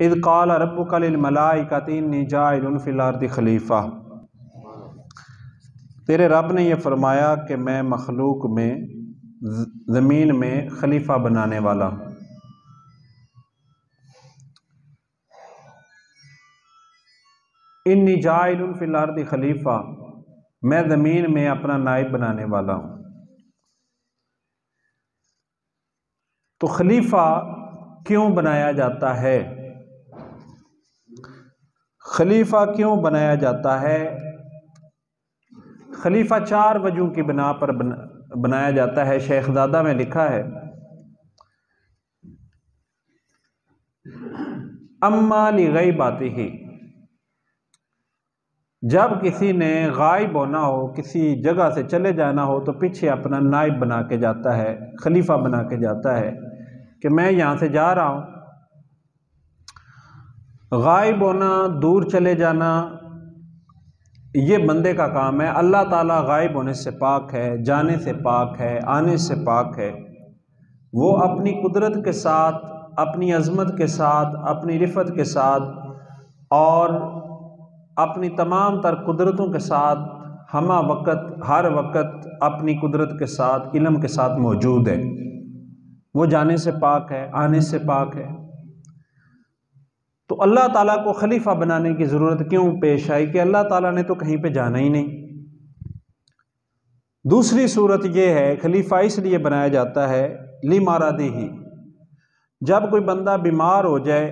اذ قال ربک للملائکۃ انی جاعل فی الارض خلیفہ، تیرے رب نے یہ فرمایا کہ میں مخلوق میں زمین میں خلیفہ بنانے والا ہوں۔ انی جاعل فی الارض خلیفہ، میں زمین میں اپنا نائب بنانے والا ہوں۔ تو خلیفہ کیوں بنایا جاتا ہے؟ خلیفہ کیوں بنایا جاتا ہے؟ خلیفہ 4 وجہ کی بنا پر بنایا جاتا ہے۔ شیخ زادہ میں لکھا ہے، اما لغیباتہ، جب کسی نے غائب ہونا ہو، کسی جگہ سے چلے جانا ہو تو پیچھے اپنا نائب بنا کے جاتا ہے، خلیفہ بنا کے جاتا ہے کہ میں یہاں سے جا رہا ہوں۔ غائب ہونا، دور چلے جانا، یہ بندے کا کام ہے۔ اللہ تعالیٰ غائب ہونے سے پاک ہے، جانے سے پاک ہے، آنے سے پاک ہے۔ وہ اپنی قدرت کے ساتھ، اپنی عظمت کے ساتھ، اپنی رفعت کے ساتھ اور اپنی تمام تر قدرتوں کے ساتھ ہمہ وقت، ہر وقت اپنی قدرت کے ساتھ، علم کے ساتھ موجود ہے۔ وہ جانے سے پاک ہے، آنے سے پاک ہے۔ تو اللہ تعالیٰ کو خلیفہ بنانے کی ضرورت کیوں پیش آئی کہ اللہ تعالیٰ نے تو کہیں پہ جانا ہی نہیں۔ دوسری صورت یہ ہے، خلیفہ اس لیے بنایا جاتا ہے لمرضہ، جب کوئی بندہ بیمار ہو جائے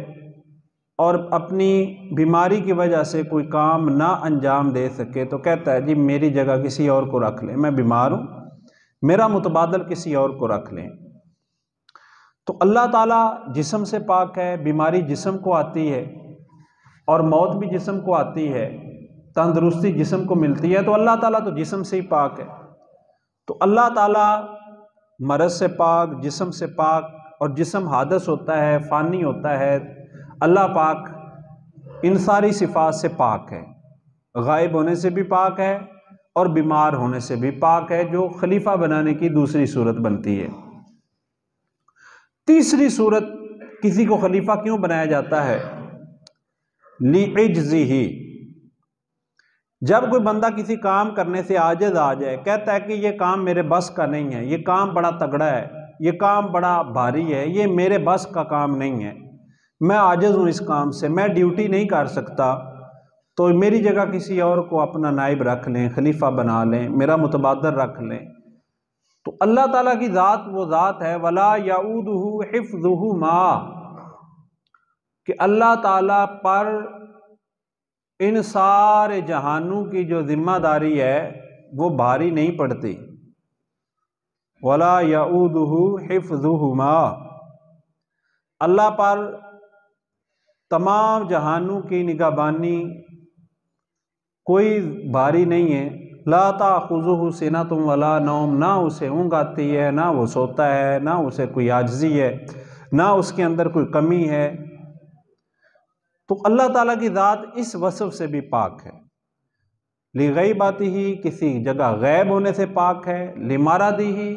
اور اپنی بیماری کی وجہ سے کوئی کام نہ انجام دے سکے تو کہتا ہے جی میری جگہ کسی اور کو رکھ لیں، میں بیمار ہوں، میرا متبادل کسی اور کو رکھ لیں۔ تو اللہ تعالیٰ جسم سے پاک ہے، بیماری جسم کو آتی ہے اور موت بھی جسم کو آتی ہے، تندرستی جسم کو ملتی ہے، تو اللہ تعالیٰ تو جسم سے ہی پاک ہے۔ تو اللہ تعالیٰ مرض سے پاک، جسم سے پاک، اور جسم حادث ہوتا ہے، فانی ہوتا ہے، اللہ پاک ان ساری صفات سے پاک ہے، غائب ہونے سے بھی پاک ہے اور بیمار ہونے سے بھی پاک ہے، جو خلیفہ بنانے کی دوسری صورت بنتی ہے۔ تیسری صورت کسی کو خلیفہ کیوں بنایا جاتا ہے؟ لعجزہ، جب کوئی بندہ کسی کام کرنے سے عاجز آ جائے، کہتا ہے کہ یہ کام میرے بس کا نہیں ہے، یہ کام بڑا تگڑا ہے، یہ کام بڑا بھاری ہے، یہ میرے بس کا کام نہیں ہے، میں عاجز ہوں اس کام سے، میں ڈیوٹی نہیں کر سکتا، تو میری جگہ کسی اور کو اپنا نائب رکھ لیں، خلیفہ بنا لیں، میرا متبادل رکھ لیں۔ تو اللہ تعالیٰ کی ذات وہ ذات ہے وَلَا يَعُودُهُ حِفْظُهُمَا، کہ اللہ تعالیٰ پر ان سارے جہانوں کی جو ذمہ داری ہے وہ بھاری نہیں پڑتی۔ وَلَا يَعُودُهُ حِفْظُهُمَا، اللہ پر تمام جہانوں کی نگہبانی کوئی بھاری نہیں ہے۔ لا تأخذہ سنۃ ولا نوم، نہ اسے اونگ آتی ہے، نہ وہ سوتا ہے، نہ اسے کوئی عاجزی ہے، نہ اس کے اندر کوئی کمی ہے۔ تو اللہ تعالیٰ کی ذات اس وصف سے بھی پاک ہے۔ لغیباتہ، کسی جگہ غیب ہونے سے پاک ہے، لمرضہ،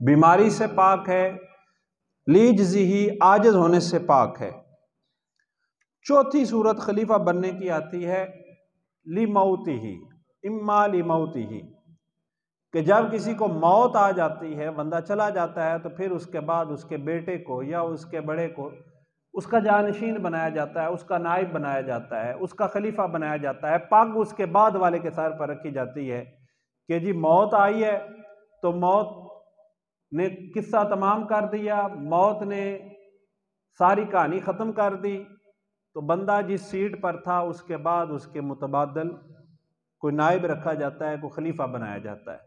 بیماری سے پاک ہے، لعجزہ، عاجز ہونے سے پاک ہے۔ چوتھی صورت خلیفہ بننے کی آتی ہے لموتہ، اما لموتہ، کہ جب کسی کو موت آ جاتی ہے، بندہ چلا جاتا ہے، تو پھر اس کے بعد اس کے بیٹے کو یا اس کے بڑے کو اس کا جانشین بنایا جاتا ہے، اس کا نائب بنایا جاتا ہے، اس کا خلیفہ بنایا جاتا ہے، پگ اس کے بعد والے کے سر پر رکھی جاتی ہے کہ جی موت آئی ہے تو موت نے قصہ تمام کر دیا، موت نے ساری کہانی ختم کر دی، تو بندہ جس سیٹ پر تھا اس کے بعد اس کے متبادل کوئی نائب رکھا جاتا ہے، کوئی خلیفہ بنایا جاتا ہے۔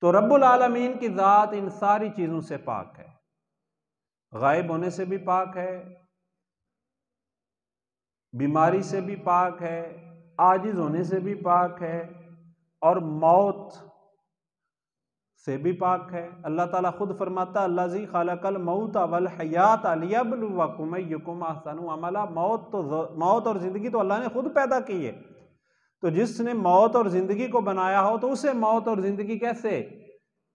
تو رب العالمین کی ذات ان ساری چیزوں سے پاک ہے، غائب ہونے سے بھی پاک ہے، بیماری سے بھی پاک ہے، عاجز ہونے سے بھی پاک ہے، اور موت سے بھی پاک ہے۔ اللہ تعالیٰ خود فرماتا الذی خلق الموت والحیات لیبلوکم ایکم احسن عملا، موت اور زندگی تو اللہ نے خود پیدا کی ہے، تو جس نے موت اور زندگی کو بنایا ہو تو اسے موت اور زندگی کیسے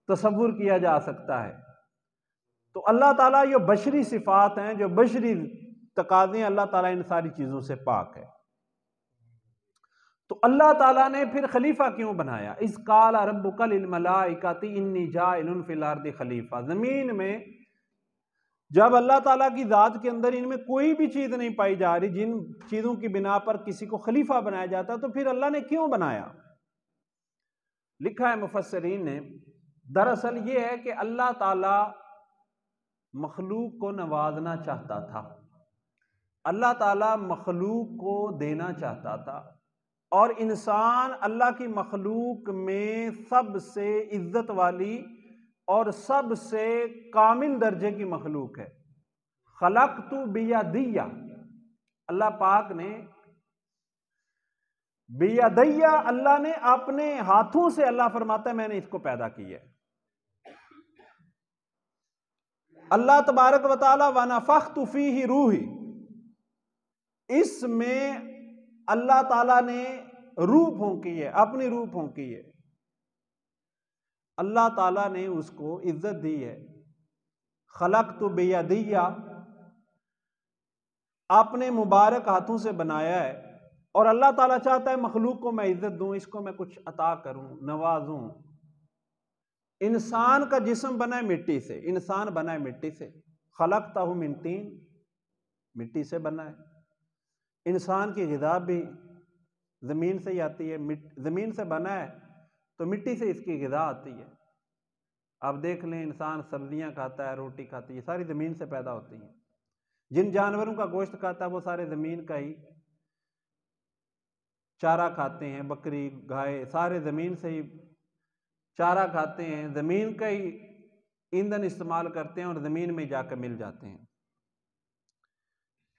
تصور کیا جا سکتا ہے؟ تو اللہ تعالیٰ یہ بشری صفات ہیں جو بشری تقاضے ہیں، اللہ تعالیٰ ان ساری چیزوں سے پاک ہے۔ تو اللہ تعالیٰ نے پھر خلیفہ کیوں بنایا؟ اذ قال ربک للملائکۃ انی جاعل فی الارض خلیفہ، زمین میں جب اللہ تعالیٰ کی ذات کے اندر ان میں کوئی بھی چیز نہیں پائی جا رہی، جن چیزوں کی بنا پر کسی کو خلیفہ بنایا جاتا، تو پھر اللہ نے کیوں بنایا؟ لکھا ہے مفسرین نے، دراصل یہ ہے کہ اللہ تعالیٰ مخلوق کو نوازنا چاہتا تھا، اللہ تعالیٰ مخلوق کو دینا چاہتا تھا، اور انسان اللہ کی مخلوق میں سب سے عزت والی اور سب سے کامل درجے کی مخلوق ہے۔ خلقت بیدی، اللہ پاک نے بیدی، اللہ نے اپنے ہاتھوں سے، اللہ فرماتا ہے میں نے اس کو پیدا کیا ہے۔ اللہ تبارک و تعالی وَنَفَخْتُ فِيهِ روحی، اس میں اللہ تعالیٰ نے روح پھونکی ہے، اپنی روح پھونکی ہے، اللہ تعالیٰ نے اس کو عزت دی ہے۔ خلقت بیدی، اپنے مبارک ہاتھوں سے بنایا ہے، اور اللہ تعالیٰ چاہتا ہے مخلوق کو میں عزت دوں، اس کو میں کچھ عطا کروں، نوازوں۔ انسان کا جسم بنا ہے مٹی سے، انسان بنا ہے مٹی سے، خلقتہ من طین، مٹی سے بنا ہے۔ انسان کی غذا بھی زمین سے ہی آتی ہے، زمین سے بنا ہے تو مٹی سے اس کی غذا آتی ہے۔ آپ دیکھ لیں انسان سبزیاں کھاتا ہے، روٹی کھاتی ہے، ساری زمین سے پیدا ہوتی ہیں۔ جن جانوروں کا گوشت کھاتا ہے وہ سارے زمین کا ہی چارہ کھاتے ہیں، بکری، گائے، سارے زمین سے ہی چارہ کھاتے ہیں، زمین کا ہی ایندھن استعمال کرتے ہیں اور زمین میں جا کر مل جاتے ہیں۔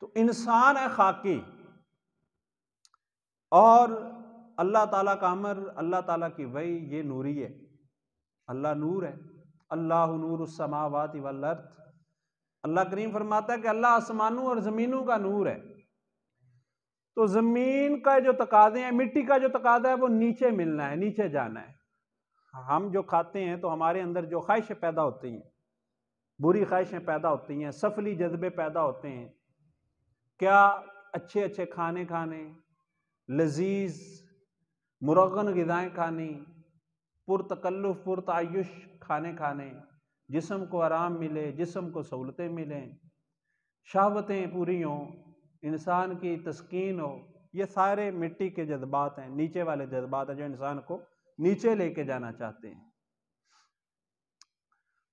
تو انسان ہے خاکی، اور اللہ تعالیٰ کا امر، اللہ تعالیٰ کی وحی، یہ نوری ہے، اللہ نور ہے۔ اللہ نور السماوات والارض، اللہ کریم فرماتا ہے کہ اللہ آسمانوں اور زمینوں کا نور ہے۔ تو زمین کا جو تقاضے ہیں، مٹی کا جو تقاضا ہے وہ نیچے ملنا ہے، نیچے جانا ہے۔ ہم جو کھاتے ہیں تو ہمارے اندر جو خواہشیں پیدا ہوتی ہیں، بری خواہشیں پیدا ہوتی ہیں، سفلی جذبے پیدا ہوتے ہیں، کیا اچھے اچھے کھانے کھانے، لذیذ مرغن غذائیں کھانی، پرتکلف پرتعیش کھانے کھانے، جسم کو آرام ملے، جسم کو سہولتیں ملیں، شہوتیں پوری ہوں، انسان کی تسکین ہو، یہ سارے مٹی کے جذبات ہیں، نیچے والے جذبات ہیں جو انسان کو نیچے لے کے جانا چاہتے ہیں۔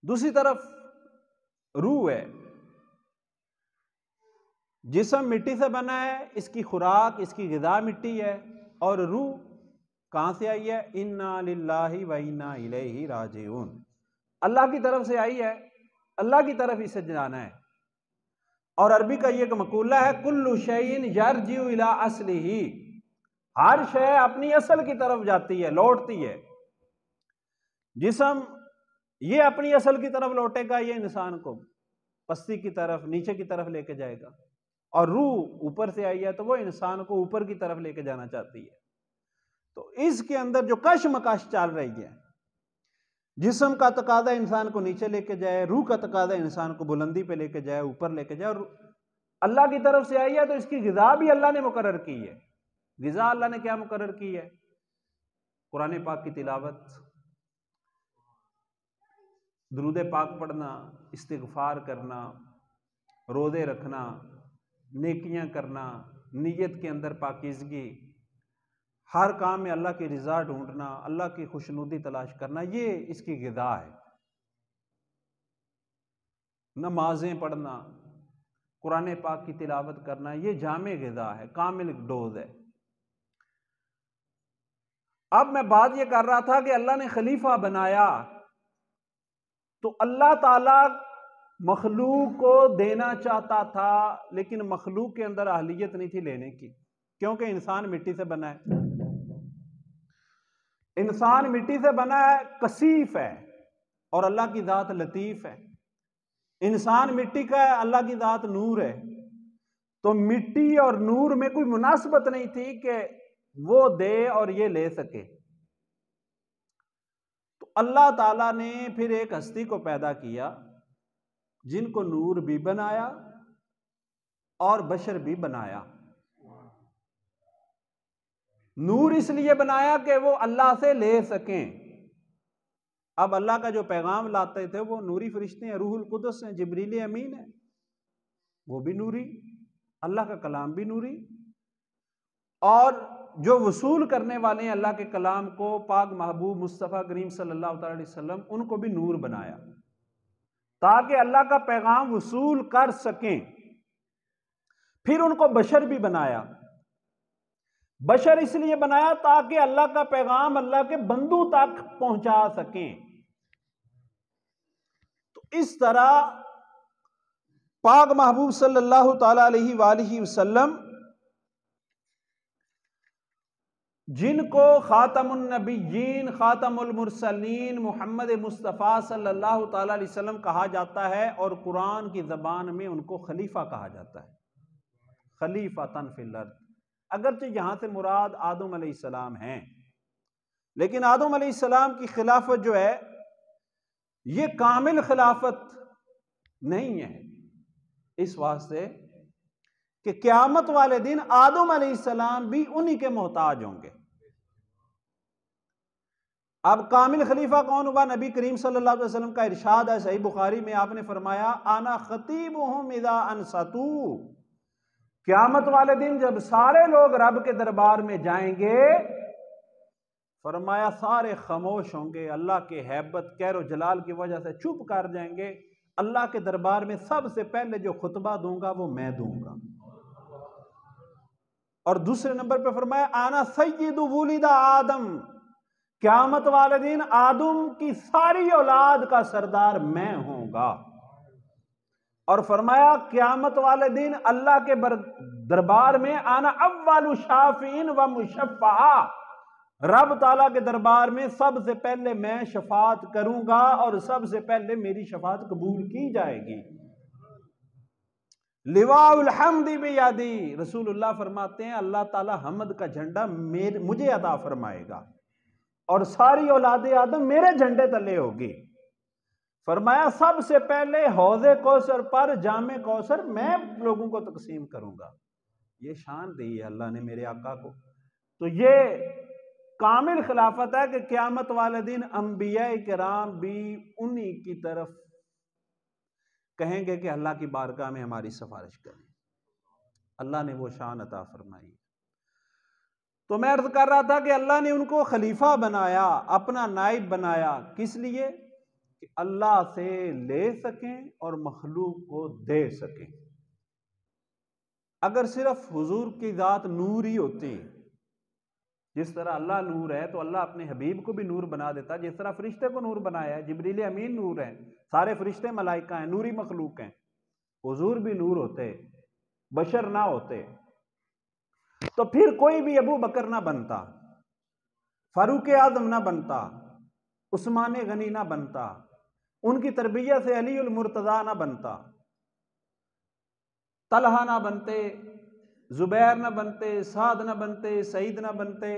دوسری طرف روح ہے، جسم مٹی سے بنا ہے، اس کی خوراک، اس کی غذا مٹی ہے، اور روح کہاں سے آئی ہے؟ اِنَّا لِلَّهِ وَإِنَّا إِلَيْهِ رَاجِعُونَ، اللہ کی طرف سے آئی ہے، اللہ کی طرف اسے جانا ہے۔ اور عربی کا یہ ایک مقولہ ہے، کُلُّ شَيْءٍ يَرْجِعُ إِلَىٰ أَصْلِهِ، ہر شے اپنی اصل کی طرف جاتی ہے، لوٹتی ہے۔ جسم یہ اپنی اصل کی طرف لوٹے گا، یہ انسان کو پستی کی طرف، نیچے کی طرف لے کے جائے گا، اور روح اوپر سے آئی ہے تو وہ انسان کو اوپر کی طرف لے کے جانا چاہتی ہے۔ تو اس کے اندر جو کشمکش چل رہی ہے، جسم کا تقاضا انسان کو نیچے لے کے جائے، روح کا تقاضا انسان کو بلندی پہ لے کے جائے، اوپر لے کے جائے، اور اللہ کی طرف سے آئی ہے تو اس کی غذا بھی اللہ نے مقرر کی ہے۔ غذا اللہ نے کیا مقرر کی ہے؟ قرآن پاک کی تلاوت، درود پاک پڑھنا، استغفار کرنا، روزے رکھنا، نیکیاں کرنا، نیت کے اندر پاکیزگی، ہر کام میں اللہ کی رضا ڈھونڈنا، اللہ کی خوشنودی تلاش کرنا، یہ اس کی غذا ہے۔ نمازیں پڑھنا، قرآن پاک کی تلاوت کرنا، یہ جامع غذا ہے، کامل ڈوز ہے۔ اب میں بات یہ کر رہا تھا کہ اللہ نے خلیفہ بنایا تو اللہ تعالیٰ مخلوق کو دینا چاہتا تھا، لیکن مخلوق کے اندر اہلیت نہیں تھی لینے کی، کیونکہ انسان مٹی سے بنا ہے، انسان مٹی سے بنا ہے، کثیف ہے، اور اللہ کی ذات لطیف ہے۔ انسان مٹی کا ہے، اللہ کی ذات نور ہے، تو مٹی اور نور میں کوئی مناسبت نہیں تھی کہ وہ دے اور یہ لے سکے۔ تو اللہ تعالیٰ نے پھر ایک ہستی کو پیدا کیا جن کو نور بھی بنایا اور بشر بھی بنایا۔ نور اس لیے بنایا کہ وہ اللہ سے لے سکیں۔ اب اللہ کا جو پیغام لاتے تھے وہ نوری فرشتے ہیں، روح القدس ہیں، جبریل امین ہیں، وہ بھی نوری، اللہ کا کلام بھی نوری، اور جو وصول کرنے والے ہیں اللہ کے کلام کو، پاک محبوب مصطفیٰ کریم صلی اللہ تعالی علیہ وسلم، ان کو بھی نور بنایا تاکہ اللہ کا پیغام وصول کر سکیں۔ پھر ان کو بشر بھی بنایا۔ بشر اس لیے بنایا تاکہ اللہ کا پیغام اللہ کے بندوں تک پہنچا سکیں۔ تو اس طرح پاک محبوب صلی اللہ تعالی علیہ وآلہ وسلم، جن کو خاتم النبیین، خاتم المرسلین، محمد مصطفیٰ صلی اللہ تعالی علیہ وسلم کہا جاتا ہے، اور قرآن کی زبان میں ان کو خلیفہ کہا جاتا ہے، خلیفۃً فی الارض۔ اگرچہ یہاں سے مراد آدم علیہ السلام ہیں، لیکن آدم علیہ السلام کی خلافت جو ہے یہ کامل خلافت نہیں ہے، اس واسطے کہ قیامت والے دن آدم علیہ السلام بھی انہی کے محتاج ہوں گے۔ اب کامل خلیفہ کون ہوا؟ نبی کریم صلی اللہ علیہ وسلم کا ارشاد ہے صحیح بخاری میں، آپ نے فرمایا انا خطیبہم اذا انصتوا، قیامت والے دن جب سارے لوگ رب کے دربار میں جائیں گے، فرمایا سارے خاموش ہوں گے، اللہ کے ہیبت کہر و جلال کی وجہ سے چپ کر جائیں گے، اللہ کے دربار میں سب سے پہلے جو خطبہ دوں گا وہ میں دوں گا۔ اور دوسرے نمبر پہ فرمایا انا سید ولد آدم، قیامت والے دن آدم کی ساری اولاد کا سردار میں ہوں گا۔ اور فرمایا قیامت والے دن اللہ کے دربار میں انا اول شافعین و مشفع، رب تعالیٰ کے دربار میں سب سے پہلے میں شفاعت کروں گا اور سب سے پہلے میری شفاعت قبول کی جائے گی۔ لواء الحمد بیدی، رسول اللہ فرماتے ہیں اللہ تعالیٰ حمد کا جھنڈا مجھے عطا فرمائے گا اور ساری اولاد آدم میرے جھنڈے تلے ہوگی۔ فرمایا سب سے پہلے حوض کوثر پر جام کوثر میں لوگوں کو تقسیم کروں گا۔ یہ شان دی ہے اللہ نے میرے آقا کو۔ تو یہ کامل خلافت ہے کہ قیامت والے دن انبیاء کرام بھی انہی کی طرف کہیں گے کہ اللہ کی بارگاہ میں ہماری سفارش کریں۔ اللہ نے وہ شان عطا فرمائی۔ تو میں عرض کر رہا تھا کہ اللہ نے ان کو خلیفہ بنایا، اپنا نائب بنایا، کس لیے؟ کہ اللہ سے لے سکیں اور مخلوق کو دے سکیں۔ اگر صرف حضور کی ذات نور ہی ہوتی، جس طرح اللہ نور ہے تو اللہ اپنے حبیب کو بھی نور بنا دیتا، جس طرح فرشتے کو نور بنایا ہے، جبریل امین نور ہے، سارے فرشتے ملائکہ ہیں، نوری مخلوق ہیں، حضور بھی نور ہوتے، بشر نہ ہوتے، تو پھر کوئی بھی ابو بکر نہ بنتا، فاروق اعظم نہ بنتا، عثمان غنی نہ بنتا، ان کی تربیت سے علی المرتضیٰ نہ بنتا، طلحہ نہ بنتے، زبیر نہ بنتے، سعد نہ بنتے، سعید نہ بنتے۔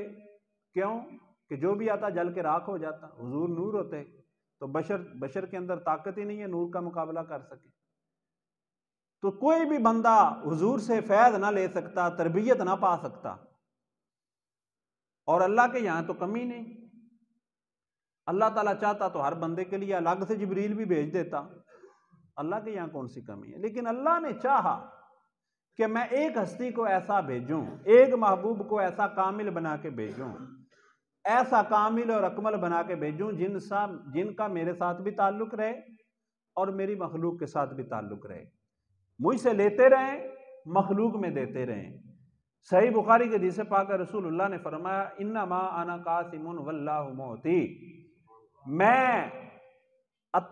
کیوں؟ کہ جو بھی آتا جل کے راکھ ہو جاتا۔ حضور نور ہوتے تو بشر کے اندر طاقت ہی نہیں ہے نور کا مقابلہ کر سکے، تو کوئی بھی بندہ حضور سے فیض نہ لے سکتا، تربیت نہ پا سکتا۔ اور اللہ کے یہاں تو کمی نہیں، اللہ تعالیٰ چاہتا تو ہر بندے کے لیے الگ سے جبریل بھی بھیج دیتا، اللہ کے یہاں کون سی کمی ہے؟ لیکن اللہ نے چاہا کہ میں ایک ہستی کو ایسا بھیجوں، ایک محبوب کو ایسا کامل بنا کے بھیجوں، ایسا کامل اور اکمل بنا کے بھیجوں جن کا میرے ساتھ بھی تعلق رہے اور میری مخلوق کے ساتھ بھی تعلق رہے، مجھ سے لیتے رہیں، مخلوق میں دیتے رہیں۔ صحیح بخاری کے حدیث پاک رسول اللہ نے فرمایا انما انا قاسم واللہ معطی،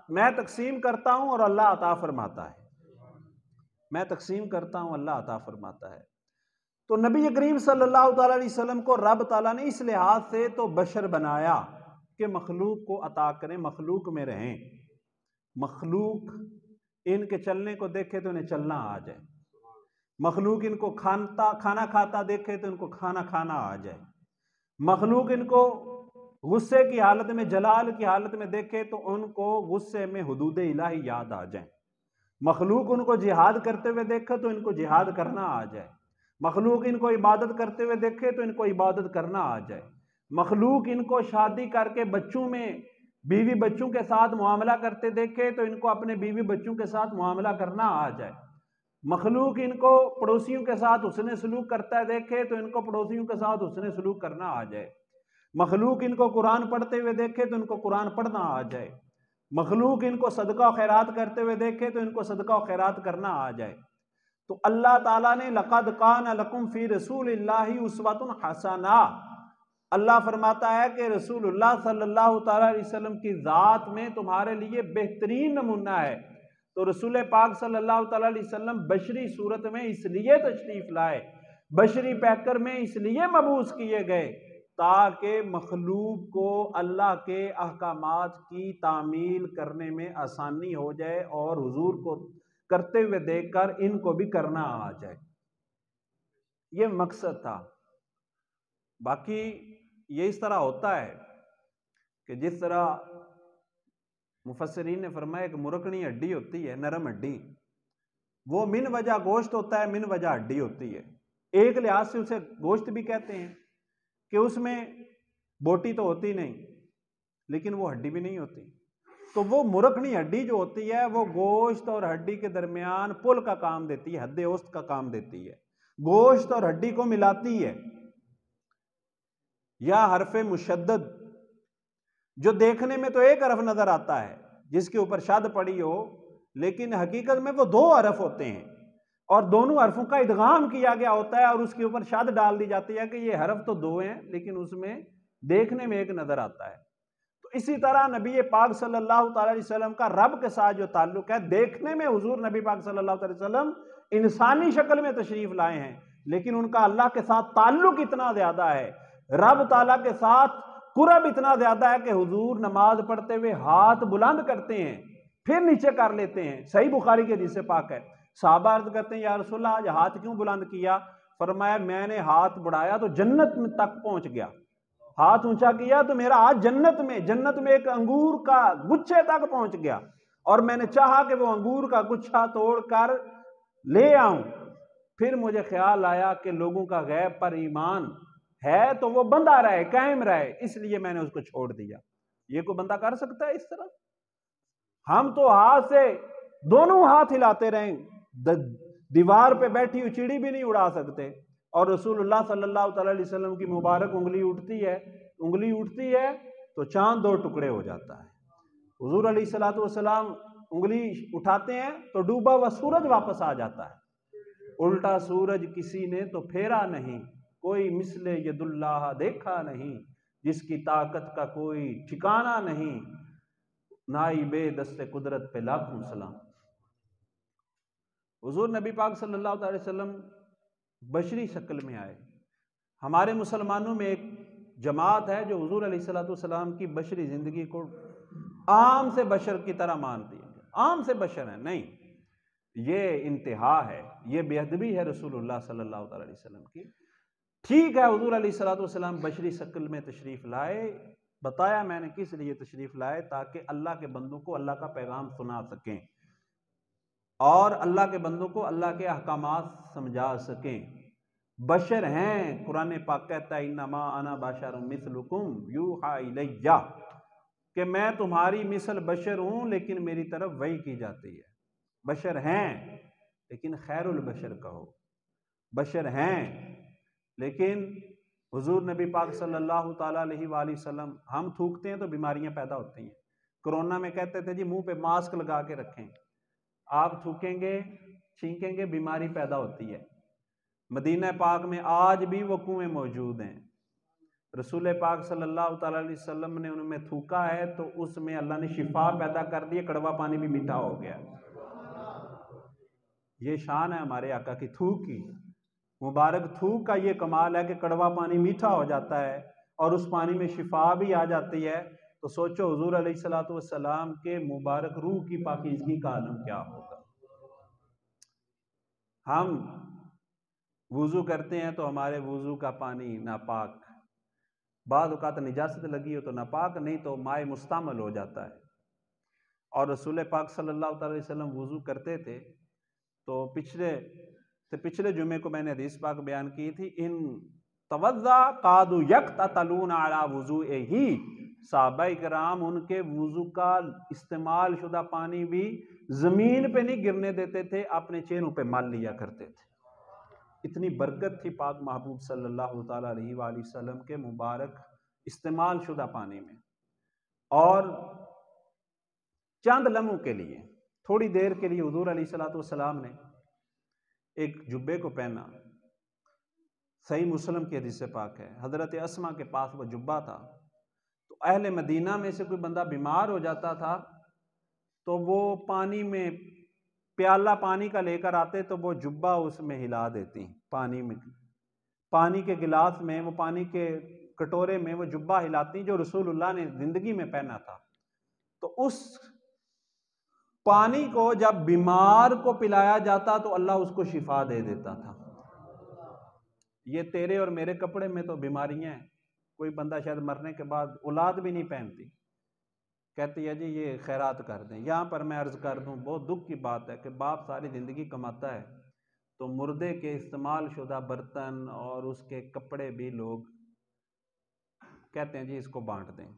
میں تقسیم کرتا ہوں اور اللہ عطا فرماتا ہے، میں تقسیم کرتا ہوں اللہ عطا فرماتا ہے۔ تو نبی کریم صلی اللہ تعالی علیہ وسلم کو رب تعالیٰ نے اس لحاظ سے تو بشر بنایا کہ مخلوق کو عطا کریں، مخلوق میں رہیں، مخلوق ان کے چلنے کو دیکھے تو انہیں چلنا آ جائے، مخلوق ان کو کھانا کھاتا دیکھے تو ان کو کھانا کھانا آ جائے، مخلوق ان کو غصے کی حالت میں، جلال کی حالت میں دیکھے تو ان کو غصے میں حدود الہی یاد آ جائیں۔ مخلوق ان کو جہاد کرتے ہوئے دیکھے تو ان کو جہاد کرنا آ جائے، مخلوق ان کو عبادت کرتے ہوئے دیکھے تو ان کو عبادت کرنا آ جائے، مخلوق ان کو شادی کر کے بچوں میں بیوی بچوں کے ساتھ معاملہ کرتے دیکھے تو ان کو اپنے بیوی بچوں کے ساتھ معاملہ کرنا آ جائے، مخلوق ان کو پڑوسیوں کے ساتھ حسن سلوک کرتا ہے دیکھے تو ان کو پڑوسیوں کے ساتھ حسن سلوک کرنا آ جائے، مخلوق ان کو قرآن پڑھتے ہوئے دیکھے تو ان کو قرآن پڑھنا آ جائے، مخلوق ان کو صدقہ و خیرات کرتے ہوئے دیکھے تو ان کو صدقہ و خیرات کرنا آ جائے۔ تو اللہ تعالیٰ نے لَقَدْ كَانَ لَكُمْ فِي رَسُولِ اللَّهِ أُسْوَةٌ حَسَنَةٌ، اللہ فرماتا ہے کہ رسول اللہ صلی اللہ تعالیٰ علیہ وسلم کی ذات میں تمہارے لیے بہترین نمونہ ہے۔ تو رسول پاک صلی اللہ تعالیٰ علیہ وسلم بشری صورت میں اس لیے تشریف لائے، بشری پیکر میں اس لیے مبعوث کیے گئے تاکہ مخلوق کو اللہ کے احکامات کی تعمیل کرنے میں آسانی ہو جائے اور حضور کو کرتے ہوئے دیکھ کر ان کو بھی کرنا آ جائے۔ یہ مقصد تھا۔ باقی یہ اس طرح ہوتا ہے کہ جس طرح مفسرین نے فرمایا کہ مرکنی ہڈی ہوتی ہے، نرم ہڈی، وہ من وجہ گوشت ہوتا ہے، من وجہ ہڈی ہوتی ہے۔ ایک لحاظ سے اسے گوشت بھی کہتے ہیں کہ اس میں بوٹی تو ہوتی نہیں لیکن وہ ہڈی بھی نہیں ہوتی، تو وہ مرکنی ہڈی جو ہوتی ہے وہ گوشت اور ہڈی کے درمیان پل کا کام دیتی ہے، حد اوسط کا کام دیتی ہے، گوشت اور ہڈی کو ملاتی ہے۔ یا حرف مشدد جو دیکھنے میں تو ایک حرف نظر آتا ہے جس کے اوپر شد پڑی ہو، لیکن حقیقت میں وہ دو حرف ہوتے ہیں اور دونوں حرفوں کا ادغام کیا گیا ہوتا ہے اور اس کے اوپر شد ڈال دی جاتی ہے کہ یہ حرف تو دو ہیں لیکن اس میں دیکھنے میں ایک نظر آتا ہے۔ تو اسی طرح نبی پاک صلی اللہ تعالی علیہ وسلم کا رب کے ساتھ جو تعلق ہے، دیکھنے میں حضور نبی پاک صلی اللہ تعالی وسلم انسانی شکل میں تشریف لائے ہیں لیکن ان کا اللہ کے ساتھ تعلق اتنا زیادہ ہے، رب تعالیٰ کے ساتھ قرب اتنا زیادہ ہے کہ حضور نماز پڑھتے ہوئے ہاتھ بلند کرتے ہیں پھر نیچے کر لیتے ہیں۔ صحیح بخاری کے حدیث پاک ہے، صحابہ عرض کرتے ہیں یا رسول اللہ آج ہاتھ کیوں بلند کیا؟ فرمایا میں نے ہاتھ بڑھایا تو جنت تک پہنچ گیا، ہاتھ اونچا کیا تو میرا ہاتھ جنت میں ایک انگور کا گچھے تک پہنچ گیا اور میں نے چاہا کہ وہ انگور کا گچھا توڑ کر لے آؤں، پھر مجھے خیال آیا کہ لوگوں کا غیب پر ایمان ہے تو وہ بندہ رہے، قائم رہے، اس لیے میں نے اس کو چھوڑ دیا۔ یہ کوئی بندہ کر سکتا ہے اس طرح؟ ہم تو ہاتھ سے دونوں ہاتھ ہلاتے رہیں، دیوار پہ بیٹھی ہوئی چڑی بھی نہیں اڑا سکتے، اور رسول اللہ صلی اللہ تعالی علیہ وسلم کی مبارک انگلی اٹھتی ہے تو چاند دو ٹکڑے ہو جاتا ہے۔ حضور علیہ الصلوۃ والسلام انگلی اٹھاتے ہیں تو ڈوبا ہوا سورج واپس آ جاتا ہے، الٹا سورج کسی نے تو پھیرا نہیں، کوئی مثل ید اللہ دیکھا نہیں، جس کی طاقت کا کوئی ٹھکانہ نہیں، نائب دست قدرت پہ لاکھوں سلام۔ حضور نبی پاک صلی اللہ علیہ وسلم بشری شکل میں آئے۔ ہمارے مسلمانوں میں ایک جماعت ہے جو حضور علیہ السلام کی بشری زندگی کو عام سے بشر کی طرح مانتی ہے، عام سے بشر ہے نہیں، یہ انتہا ہے، یہ بے ادبی ہے رسول اللہ صلی اللہ علیہ وسلم کی۔ ٹھیک ہے حضور علیہ السلام بشری شکل میں تشریف لائے، بتایا میں نے کس لیے تشریف لائے، تاکہ اللہ کے بندوں کو اللہ کا پیغام سنا سکیں اور اللہ کے بندوں کو اللہ کے احکامات سمجھا سکیں۔ بشر ہیں، قرآن پاک کہتا ہے انما انا بشر مثلکم یوحی الیہ، کہ میں تمہاری مثل بشر ہوں لیکن میری طرف وحی کی جاتی ہے۔ بشر ہیں لیکن خیر البشر کہو، بشر ہیں لیکن حضور نبی پاک صلی اللہ تعالیٰ علیہ وآلہ وسلم، ہم تھوکتے ہیں تو بیماریاں پیدا ہوتی ہیں۔ کرونا میں کہتے تھے جی منہ پہ ماسک لگا کے رکھیں، آپ تھوکیں گے چھینکیں گے بیماری پیدا ہوتی ہے۔ مدینہ پاک میں آج بھی وہ کنویں موجود ہیں، رسول پاک صلی اللہ تعالیٰ علیہ وسلم نے ان میں تھوکا ہے تو اس میں اللہ نے شفا پیدا کر دی، کڑوا پانی بھی میٹھا ہو گیا۔ یہ شان ہے ہمارے آقا کی تھوک کی، مبارک تھوک کا یہ کمال ہے کہ کڑوا پانی میٹھا ہو جاتا ہے اور اس پانی میں شفا بھی آ جاتی ہے۔ تو سوچو حضور علیہ السلام کے مبارک روح کی پاکیزگی کا عالم کیا ہوگا۔ ہم وضو کرتے ہیں تو ہمارے وضو کا پانی ناپاک، بعض اوقات نجاست لگی ہو تو ناپاک، نہیں تو مائع مستعمل ہو جاتا ہے، اور رسول پاک صلی اللہ تعالی وسلم وضو کرتے تھے تو پچھلے جمعے کو میں نے حدیث پاک بیان کی تھی، ان توضا قادو یقتتلون علی وضوئہ، صحابہ کرام ان کے وضو کا استعمال شدہ پانی بھی زمین پہ نہیں گرنے دیتے تھے، اپنے چہروں پہ مل لیا کرتے تھے۔ اتنی برکت تھی پاک محبوب صلی اللہ تعالی علیہ وآلہ وسلم کے مبارک استعمال شدہ پانی میں۔ اور چند لمحوں کے لیے، تھوڑی دیر کے لیے حضور علیہ الصلوۃ والسلام نے ایک جبے کو پہنا، صحیح مسلم کی حدیث پاک ہے، حضرت اسما کے پاس وہ جبہ تھا، تو اہل مدینہ میں سے کوئی بندہ بیمار ہو جاتا تھا تو وہ پانی میں پیالہ پانی کا لے کر آتے تو وہ جبہ اس میں ہلا دیتی، پانی کے گلاس میں، وہ پانی کے کٹورے میں وہ جبہ ہلاتی جو رسول اللہ نے زندگی میں پہنا تھا۔ تو اس پانی کو جب بیمار کو پلایا جاتا تو اللہ اس کو شفا دے دیتا تھا۔ یہ تیرے اور میرے کپڑے میں تو بیماریاں ہیں، کوئی بندہ شاید مرنے کے بعد اولاد بھی نہیں پہنتی، کہتی ہے جی یہ خیرات کر دیں۔ یہاں پر میں عرض کر دوں، بہت دکھ کی بات ہے کہ باپ ساری زندگی کماتا ہے تو مردے کے استعمال شدہ برتن اور اس کے کپڑے بھی لوگ کہتے ہیں جی اس کو بانٹ دیں،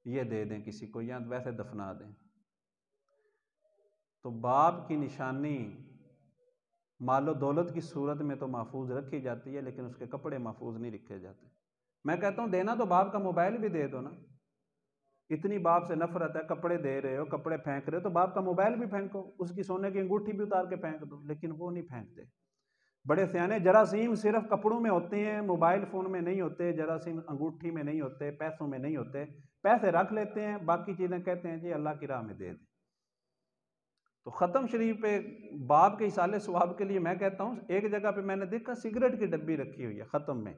یہ دے دیں کسی کو، یا ویسے دفنا دیں۔ تو باپ کی نشانی مال و دولت کی صورت میں تو محفوظ رکھی جاتی ہے، لیکن اس کے کپڑے محفوظ نہیں رکھے جاتے۔ میں کہتا ہوں دینا تو باپ کا موبائل بھی دے دو نا، اتنی باپ سے نفرت ہے، کپڑے دے رہے ہو، کپڑے پھینک رہے ہو تو باپ کا موبائل بھی پھینکو، اس کی سونے کی انگوٹھی بھی اتار کے پھینک دو، لیکن وہ نہیں پھینکتے۔ بڑے سیانے، جراثیم صرف کپڑوں میں ہوتے ہیں، موبائل فون میں نہیں ہوتے، جراثیم انگوٹھی میں نہیں ہوتے، پیسوں میں نہیں ہوتے، پیسے رکھ لیتے ہیں، باقی چیزیں کہتے ہیں جی اللہ کی راہ میں دے دیں۔ تو ختم شریف پہ باپ کے اصالے ثواب کے لیے میں کہتا ہوں، ایک جگہ پہ میں نے دیکھا سگریٹ کی ڈبی رکھی ہوئی ہے ختم میں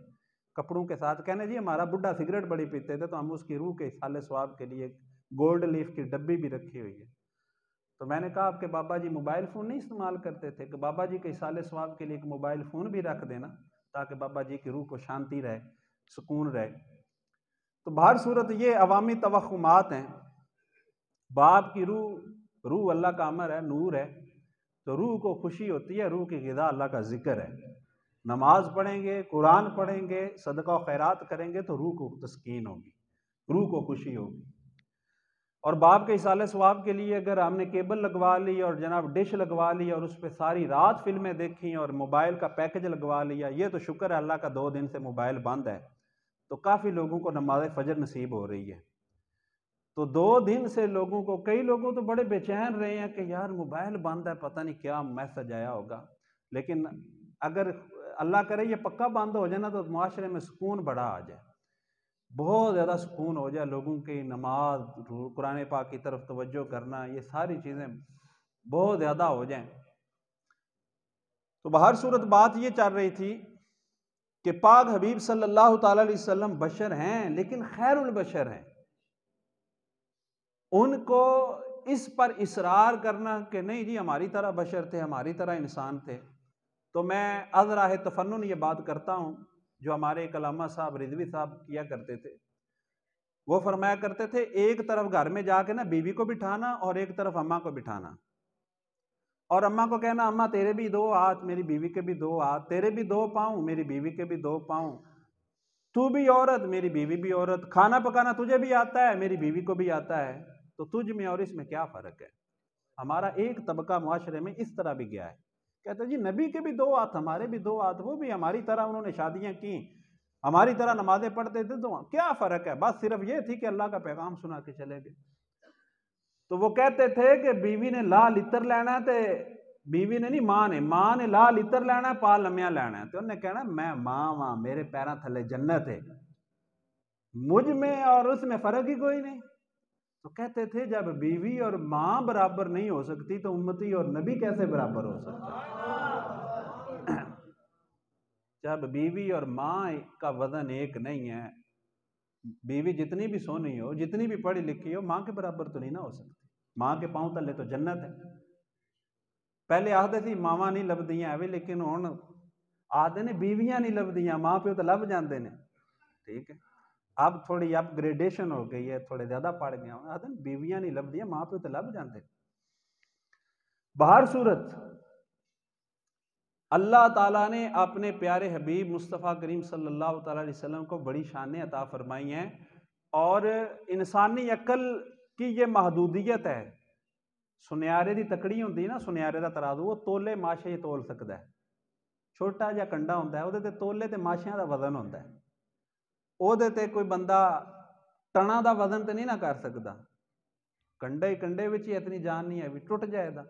کپڑوں کے ساتھ، کہنے جی ہمارا بڈھا سگریٹ بڑی پیتے تھے تو ہم اس کی روح کے اصالے ثواب کے لیے گولڈ لیف کی ڈبی بھی رکھی ہوئی ہے۔ تو میں نے کہا آپ کے بابا جی موبائل فون نہیں استعمال کرتے تھے، کہ بابا جی کے اصالے ثواب کے لیے ایک موبائل فون بھی رکھ دینا تاکہ بابا جی کی روح کو شانتی رہے، سکون رہے۔ تو بہر صورت یہ عوامی توہمات ہیں۔ باپ کی روح اللہ کا امر ہے، نور ہے، تو روح کو خوشی ہوتی ہے، روح کی غذا اللہ کا ذکر ہے۔ نماز پڑھیں گے، قرآن پڑھیں گے، صدقہ و خیرات کریں گے تو روح کو تسکین ہوگی، روح کو خوشی ہوگی۔ اور باپ کے اصالے ثواب کے لیے اگر ہم نے کیبل لگوا لی اور جناب ڈش لگوا لی اور اس پہ ساری رات فلمیں دیکھیں اور موبائل کا پیکج لگوا لیا، یہ تو شکر ہے اللہ کا 2 دن سے موبائل بند ہے، تو کافی لوگوں کو نماز فجر نصیب ہو رہی ہے۔ تو 2 دن سے لوگوں کو، کئی لوگوں تو بڑے بے چین رہے ہیں کہ یار موبائل بند ہے، پتہ نہیں کیا میسج آیا ہوگا، لیکن اگر اللہ کرے یہ پکا بند ہو جائے نا تو معاشرے میں سکون بڑا آ جائے، بہت زیادہ سکون ہو جائے، لوگوں کی نماز، قرآن پاک کی طرف توجہ کرنا، یہ ساری چیزیں بہت زیادہ ہو جائیں۔ تو بہر صورت بات یہ چل رہی تھی کہ پاک حبیب صلی اللہ تعالی علیہ وسلم بشر ہیں لیکن خیر البشر ہیں، ان کو اس پر اصرار کرنا کہ نہیں جی ہماری طرح بشر تھے، ہماری طرح انسان تھے، تو میں از راہ تفنن یہ بات کرتا ہوں جو ہمارے ایک علامہ صاحب رضوی صاحب کیا کرتے تھے۔ وہ فرمایا کرتے تھے ایک طرف گھر میں جا کے نا بیوی کو بٹھانا اور ایک طرف اماں کو بٹھانا، اور اماں کو کہنا اماں تیرے بھی 2 ہاتھ، میری بیوی کے بھی 2 ہاتھ، تیرے بھی 2 پاؤں، میری بیوی کے بھی 2 پاؤں، تو بھی عورت، میری بیوی بھی عورت، کھانا پکانا تجھے بھی آتا ہے، میری بیوی کو بھی آتا ہے، تو تجھ میں اور اس میں کیا فرق ہے؟ ہمارا ایک طبقہ معاشرے میں اس طرح بھی گیا ہے، کہتے ہیں جی نبی کے بھی 2 ہاتھ، ہمارے بھی 2 ہاتھ، وہ بھی ہماری طرح انہوں نے شادیاں کی، ہماری طرح نمازیں پڑھتے تھے، تو کیا فرق ہے؟ بس صرف یہ تھی کہ اللہ کا پیغام سنا کے چلے گئے۔ تو وہ کہتے تھے کہ بیوی نے لا لتر لینا تے بیوی نے نہیں، ماں نے لا لتر لینا، پا لمیاں لینا ہے، تو انہوں نے کہنا میں ماں میرے پیراں تھلے جنت ہے، مجھ میں اور اس میں فرق ہی کوئی نہیں۔ تو کہتے تھے جب بیوی اور ماں برابر نہیں ہو سکتی تو امتی اور نبی کیسے برابر ہو سکتا؟ جب بیوی اور ماں کا وزن ایک نہیں ہے، بیوی جتنی بھی سونی ہو، جتنی بھی پڑھی لکھی ہو، ماں کے برابر تو نہیں نہ ہو سکتی۔ ماں کے پاؤں تلے تو جنت ہے۔ پہلے آخدے سی ماواں نہیں لبدیاں ایویں، لیکن ہن آخدے نے بیویاں نہیں لبدیاں، ماں پیو تو لب جاندے نے، ٹھیک ہے۔ اب تھوڑی اپ گریڈیشن ہو گئی ہے، تھوڑے زیادہ پڑھ گیا ہوں، آدھے بیویاں نہیں لبدیاں، ماں پیو تو لب جاندے۔ بہر صورت اللہ تعالیٰ نے اپنے پیارے حبیب مصطفیٰ کریم صلی اللہ تعالیٰ علیہ وسلم کو بڑی شانیں عطا فرمائی ہیں، اور انسانی عقل کی یہ محدودیت ہے۔ سنیارے دی تکڑی ہوندی نا، سنیارے دا ترازو، وہ تولے ماشے تول سکتا ہے، چھوٹا جا کنڈا ہوتا ہے، وہ تے تولے تے ماشیاں دا وزن ہوتا ہے، وہ تے کوئی بندہ ٹنا دا وزن تے نہیں نہ کر سکتا، کنڈے وچ ہی اتنی جان نہیں ہے بھی ٹوٹ جائے گا۔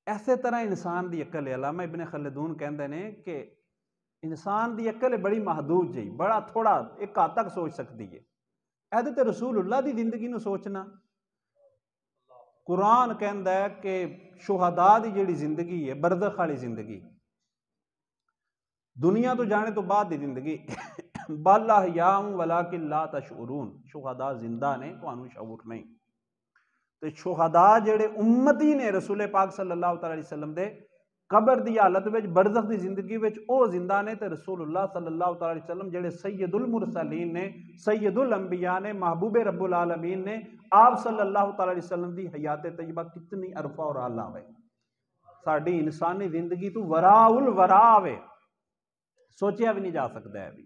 ایسے طرح انسان دی عقل ہے، علامہ ابن خلدون کہندے نے کہ انسان دی عقل بڑی محدود جی، بڑا تھوڑا ایک حد تک سوچ سکتی ہے۔ ایدے تے رسول اللہ دی زندگی نو سوچنا، قرآن کہندا ہے کہ شہداء دی جیڑی زندگی ہے، برزخ والی زندگی، دنیا تو جانے تو بعد دی زندگی، بل احیاء ولکن لا تشعرون، شہداء زندہ نے، تانوں شعور نہیں۔ تو شہداء جڑے امتی نے رسول پاک صلی اللہ تعالی علیہ وسلم دے، قبر دی حالت وچ، برزخ دی زندگی وچ او زندہ نے، تے رسول اللہ صلی اللہ تعالی علیہ وسلم جڑے سید المرسلین نے، سید الانبیاء نے، محبوب رب العالمین نے، آپ صلی اللہ تعالی علیہ وسلم دی حیات طیبہ کتنی عرفہ اور اعلیٰ ہے، ساڈی انسانی زندگی تو وراء الوراء ہے، سوچیا بھی نہیں جا سکتا ہے بھی۔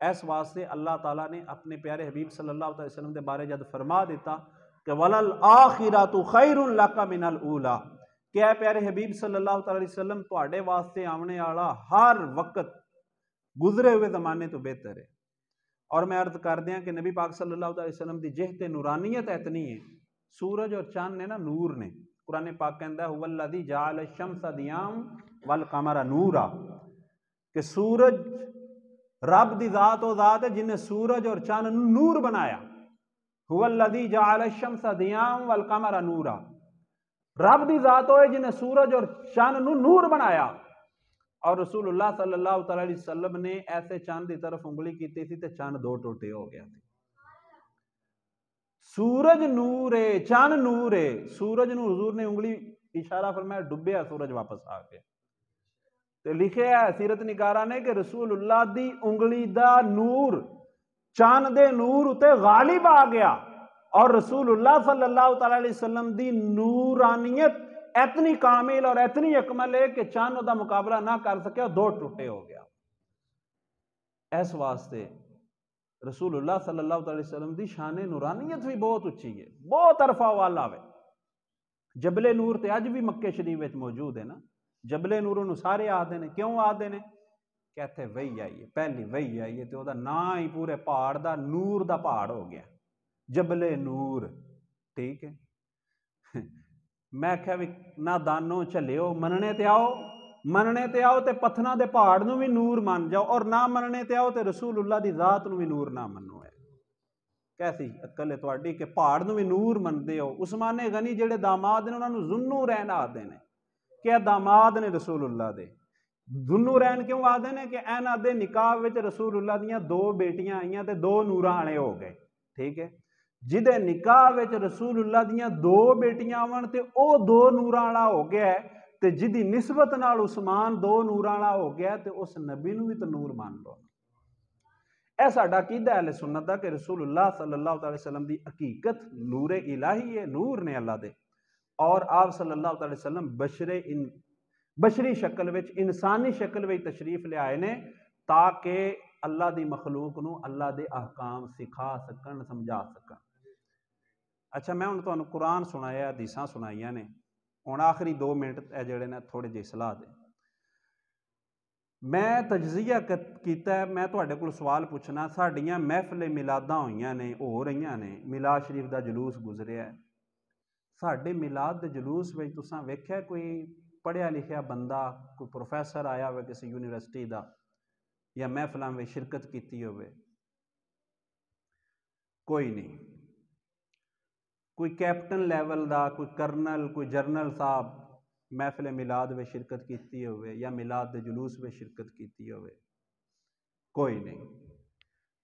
اس واسطے اللہ تعالیٰ نے اپنے پیارے حبیب صلی اللہ علیہ وسلم دے بارے جد فرما دیتا کہ وَلَلْآخِرَةُ خَيْرٌ لَكَ مِنَ الْأُولَىٰ، کہ اے پیارے حبیب صلی اللہ تعالی علیہ وسلم تواڈے واسطے آنے والا ہر وقت گزرے ہوئے زمانے تو بہتر ہے۔ اور میں عرض کر دیاں کہ نبی پاک صلی اللہ علیہ وسلم دی جہت نورانیت اتنی ہے، سورج اور چاند نے نا نور نے، قرآن پاک کہندا ہے هُوَ الَّذِي جَعَلَ الشَّمْسَ ضِيَاءً وَالْقَمَرَ نُورًا، کہ سورج رب دی ذات و ذات ہے جن نے سورج اور چاند نور بنایا، هُوَ الَّذِي جَعَلَ الشَّمْسَ ضِيَاءً وَالْقَمَرَ نُورًا، رب دی ذات ہوئے جن نے سورج اور چاند نور بنایا۔ اور رسول اللہ صلی اللہ تعالی علیہ وسلم نے ایسے چاند کی طرف انگلی کی تھی تے چاند دو ٹوٹے ہو گیا تھے۔ سورج نور ہے، چاند نور ہے، سورج نو حضور نے انگلی اشارہ فرمایا، ڈبیا سورج واپس آ گیا، تے لکھے ہے سیرت نگاراں نے کہ رسول اللہ دی انگلی دا نور چاند دے نور اتے غالب آ گیا، اور رسول اللہ صلی اللہ تعالی علیہ وسلم دی نورانیت اتنی کامل اور اتنی اکمل ہے کہ چاند دا مقابلہ نہ کر سکے، دو ٹوٹے ہو گیا۔ اس واسطے رسول اللہ صلی اللہ تعالی وسلم دی شان نورانیت بھی بہت اچھی ہے، بہت عرفہ والا ہے۔ جبل نور تے اج بھی مکے شریف وچ موجود ہے نا، جبل نور نو سارے آدھے نے، کیوں آدھے نے؟ کہتے وہی آئی ہے، پہلی وہی آئی ہے، تو دا نام ہی پورے پہاڑ دا نور دا پہاڑ ہو گیا، جبل نور، ٹھیک ہے۔ میں کہا بھی نہ دانوں چلیو، مننے تے آؤ تے پتھنا دے پہاڑ نو بھی نور مان جاؤ، اور نہ مننے تے آؤ تے رسول اللہ دی ذات نو بھی نور نہ منو ہے۔ کیسی عقل ہے تواڈی کہ پہاڑ نو بھی نور مندے ہو۔ عثمان غنی جڑے داماد نے انہاں نو ذوالنورین آدھے نے، کہ داماد نے رسول اللہ دے۔ ذوالنورین کیوں آدھے نے کہ ایناں دے نکاح وچ رسول اللہ دیاں دو بیٹیاں آئیاں تے دو نوراں والے ہو گئے، ٹھیک ہے۔ جدے نکاح وچ رسول اللہ دیاں دو بیٹیاں آون تے او دو نوراں والا ہو گیا ہے، تے جدی نسبت نال عثمان دو نوراں والا ہو گیا تے اس نبی نو بھی تو نور مان لو۔ اے ساڈا عقیدہ اہل سنت دا کہ رسول اللہ صلی اللہ تعالی وسلم دی حقیقت نور الہی ہے، نور نے اللہ دے، اور آپ صلی اللہ تعالی وسلم بشری شکل وچ، انسانی شکل وچ تشریف لے آئے نے تاکہ اللہ دی مخلوق نو اللہ دے احکام سکھا سکن، سمجھا سکن۔ اچھا میں ہن تانوں قرآن سنایا، حدیثاں سنائیاں نے، ہن آخری 2 منٹ اے جڑے نے تھوڑے جہی صلاح دے۔ میں تجزیہ کیتا ہے، میں تواڈے کول سوال پوچھنا، ساڈیاں محفل میلاداں ہوئیاں نے، ہو رہیاں نے، میلاد شریف دا جلوس گزریا ہے، ساڈے میلاد دے جلوس وچ تساں ویکھیا کوئی پڑھیا لکھیا بندہ، کوئی پروفیسر آیا ہوئے کسی یونیورسٹی دا یا محفلاں وچ شرکت کیتی ہوئے؟ کوئی نہیں۔ کوئی کیپٹن لیول دا، کوئی کرنل، کوئی جرنل صاحب محفل میلاد میں شرکت کیتی ہوئے یا میلاد دے جلوس میں شرکت کیتی ہوئے؟ کوئی نہیں۔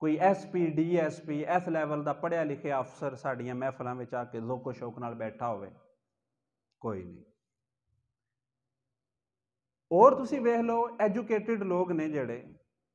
کوئی S P, D S P, ایس لیول دا پڑھیا لکھیا افسر ساڈیاں محفلاں وچ آ کے ذوق و شوق نال بیٹھا ہوئے؟ کوئی نہیں۔ اور تسی ویکھ لو ایجوکیٹڈ لوگ نے جڑے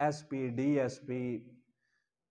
SP DSP,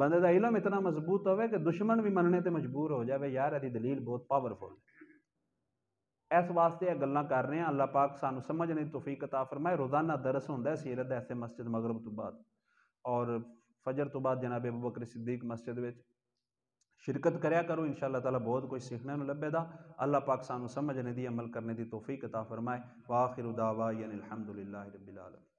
بندے دا علم اتنا مضبوط ہوئے کہ دشمن بھی مننے تے مجبور ہو جائے یار ایدی دلیل بہت پاورفل ہے۔ اس واسطے یہ گلاں کر رہے ہیں، اللہ پاک سانو سمجھنے دی توفیق عطا فرمائے۔ روزانہ درس ہوندا ہے سیرت ایسے مسجد مغرب تو بعد، اور فجر تو بعد جناب ابوبکر صدیق مسجد وچ شرکت کریا کرو، انشاءاللہ تعالی بہت کچھ سیکھنے نو لبے دا۔ اللہ پاک سانو سمجھنے دی عمل کرنے دی توفیق عطا فرمائے۔ وآخر دعوانا الحمدللہ رب العالمین۔